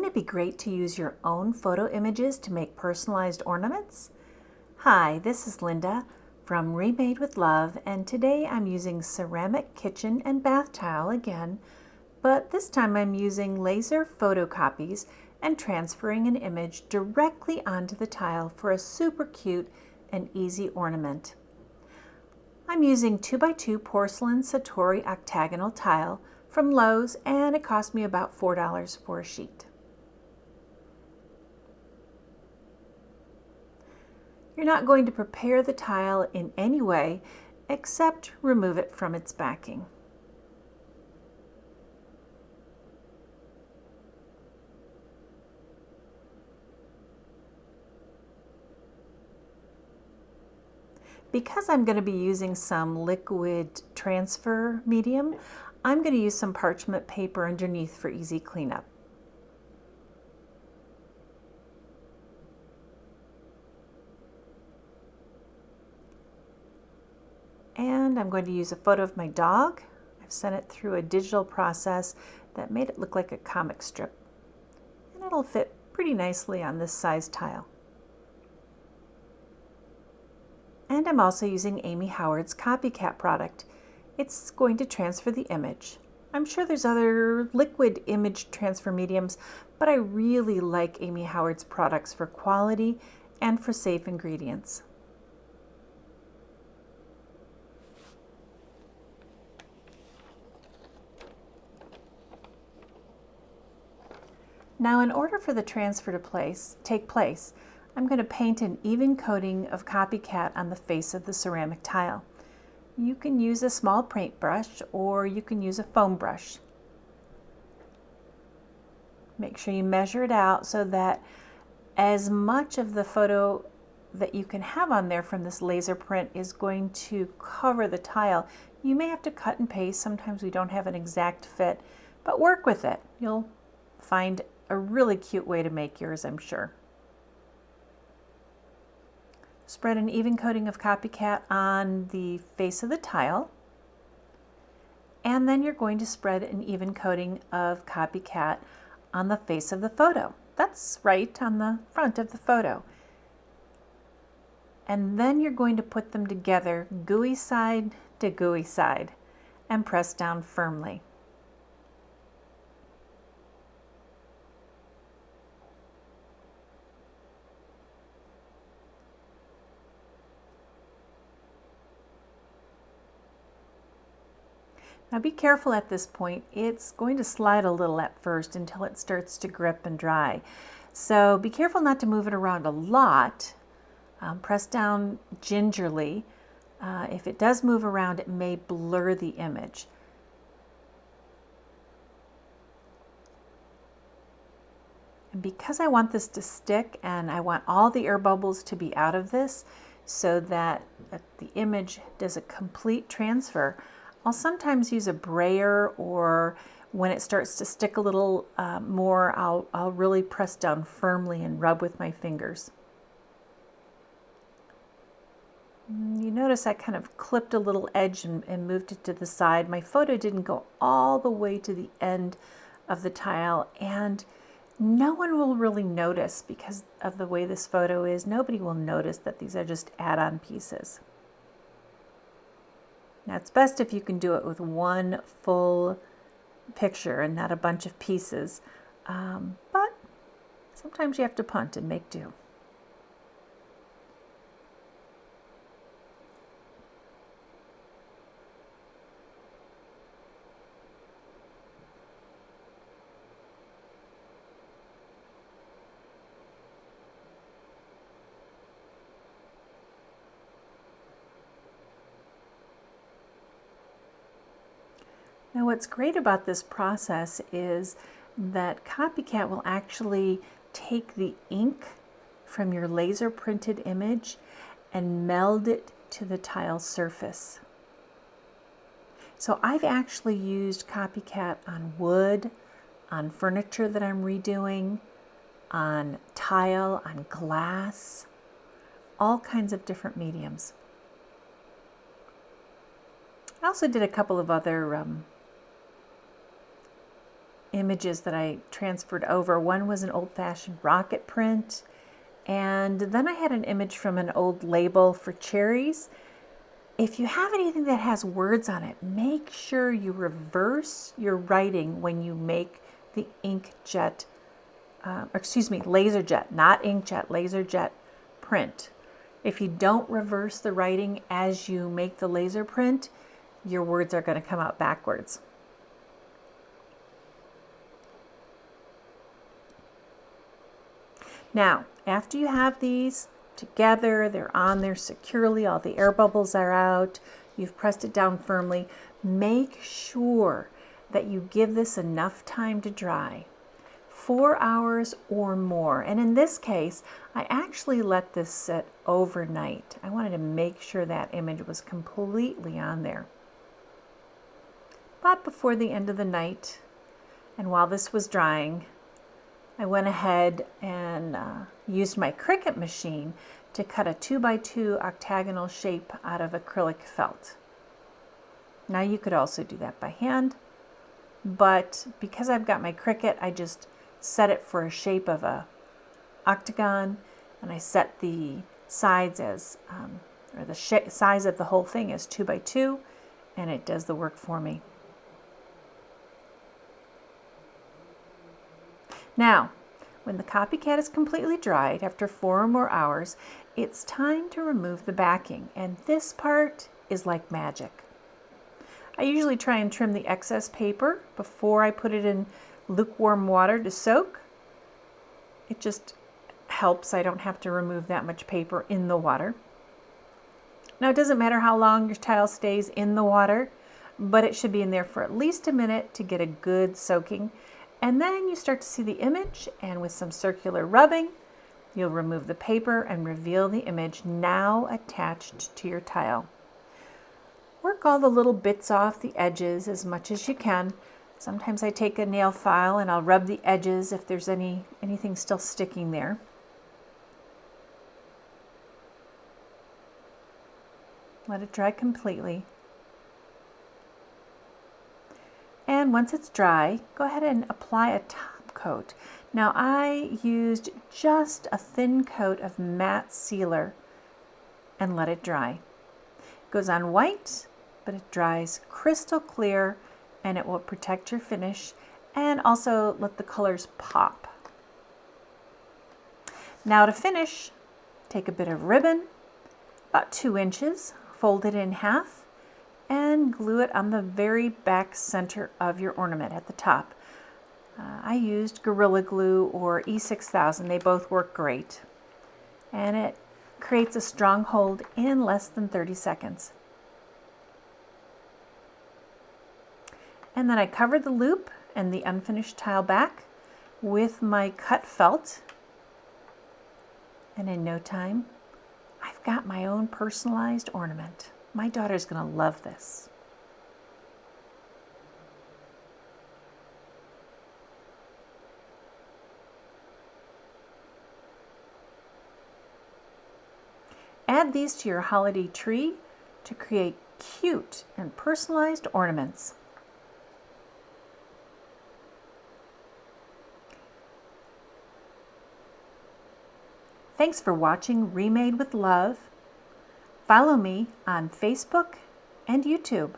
Wouldn't it be great to use your own photo images to make personalized ornaments? Hi, this is Linda from Remade with Love, and today I'm using ceramic kitchen and bath tile again, but this time I'm using laser photocopies and transferring an image directly onto the tile for a super cute and easy ornament. I'm using 2x2 porcelain Satori octagonal tile from Lowe's, and it cost me about $4 for a sheet. You're not going to prepare the tile in any way except remove it from its backing. Because I'm going to be using some liquid transfer medium, I'm going to use some parchment paper underneath for easy cleanup. And I'm going to use a photo of my dog. I've sent it through a digital process that made it look like a comic strip. And it'll fit pretty nicely on this size tile. And I'm also using Amy Howard's copycat product. It's going to transfer the image. I'm sure there's other liquid image transfer mediums, but I really like Amy Howard's products for quality and for safe ingredients. Now, in order for the transfer to take place, I'm going to paint an even coating of copycat on the face of the ceramic tile. You can use a small paintbrush or you can use a foam brush. Make sure you measure it out so that as much of the photo that you can have on there from this laser print is going to cover the tile. You may have to cut and paste. Sometimes we don't have an exact fit, but work with it. You'll find a really cute way to make yours, I'm sure. Spread an even coating of copycat on the face of the tile, and then you're going to spread an even coating of copycat on the face of the photo. That's right, on the front of the photo. And then you're going to put them together, gooey side to gooey side, and press down firmly. Now be careful at this point. It's going to slide a little at first until it starts to grip and dry. So be careful not to move it around a lot. Press down gingerly. If it does move around, it may blur the image. And because I want this to stick and I want all the air bubbles to be out of this so that the image does a complete transfer, I'll sometimes use a brayer, or when it starts to stick a little more, I'll really press down firmly and rub with my fingers. You notice I kind of clipped a little edge and moved it to the side. My photo didn't go all the way to the end of the tile, and no one will really notice because of the way this photo is. Nobody will notice that these are just add-on pieces. Now, it's best if you can do it with one full picture and not a bunch of pieces, but sometimes you have to punt and make do. Now, what's great about this process is that copycat will actually take the ink from your laser printed image and meld it to the tile surface. So I've actually used copycat on wood, on furniture that I'm redoing, on tile, on glass, all kinds of different mediums. I also did a couple of other images that I transferred over. One was an old-fashioned rocket print, and then I had an image from an old label for cherries. If you have anything that has words on it, make sure you reverse your writing when you make the inkjet, LaserJet, not inkjet, LaserJet print. If you don't reverse the writing as you make the laser print, your words are going to come out backwards. Now, after you have these together, they're on there securely, all the air bubbles are out, you've pressed it down firmly, make sure that you give this enough time to dry. 4 hours or more. And in this case, I actually let this sit overnight. I wanted to make sure that image was completely on there. But before the end of the night, and while this was drying, I went ahead and used my Cricut machine to cut a 2x2 octagonal shape out of acrylic felt. Now you could also do that by hand, but because I've got my Cricut, I just set it for a shape of a octagon, and I set the sides as, or the size of the whole thing as 2x2, and it does the work for me. Now, when the copycat is completely dried, after 4 or more hours, it's time to remove the backing, and this part is like magic. I usually try and trim the excess paper before I put it in lukewarm water to soak. It just helps. I don't have to remove that much paper in the water. Now, it doesn't matter how long your tile stays in the water, but it should be in there for at least a minute to get a good soaking. And then you start to see the image, and with some circular rubbing, you'll remove the paper and reveal the image now attached to your tile. Work all the little bits off the edges as much as you can. Sometimes I take a nail file and I'll rub the edges if there's anything still sticking there. Let it dry completely. And once it's dry, go ahead and apply a top coat. Now I used just a thin coat of matte sealer and let it dry. It goes on white, but it dries crystal clear, and it will protect your finish and also let the colors pop. Now to finish, take a bit of ribbon, about 2 inches, fold it in half, and glue it on the very back center of your ornament at the top. I used Gorilla Glue or E6000. They both work great. And it creates a strong hold in less than 30 seconds. And then I covered the loop and the unfinished tile back with my cut felt. And in no time, I've got my own personalized ornament. My daughter's going to love this. Add these to your holiday tree to create cute and personalized ornaments. Thanks for watching Remade with Love. Follow me on Facebook and YouTube.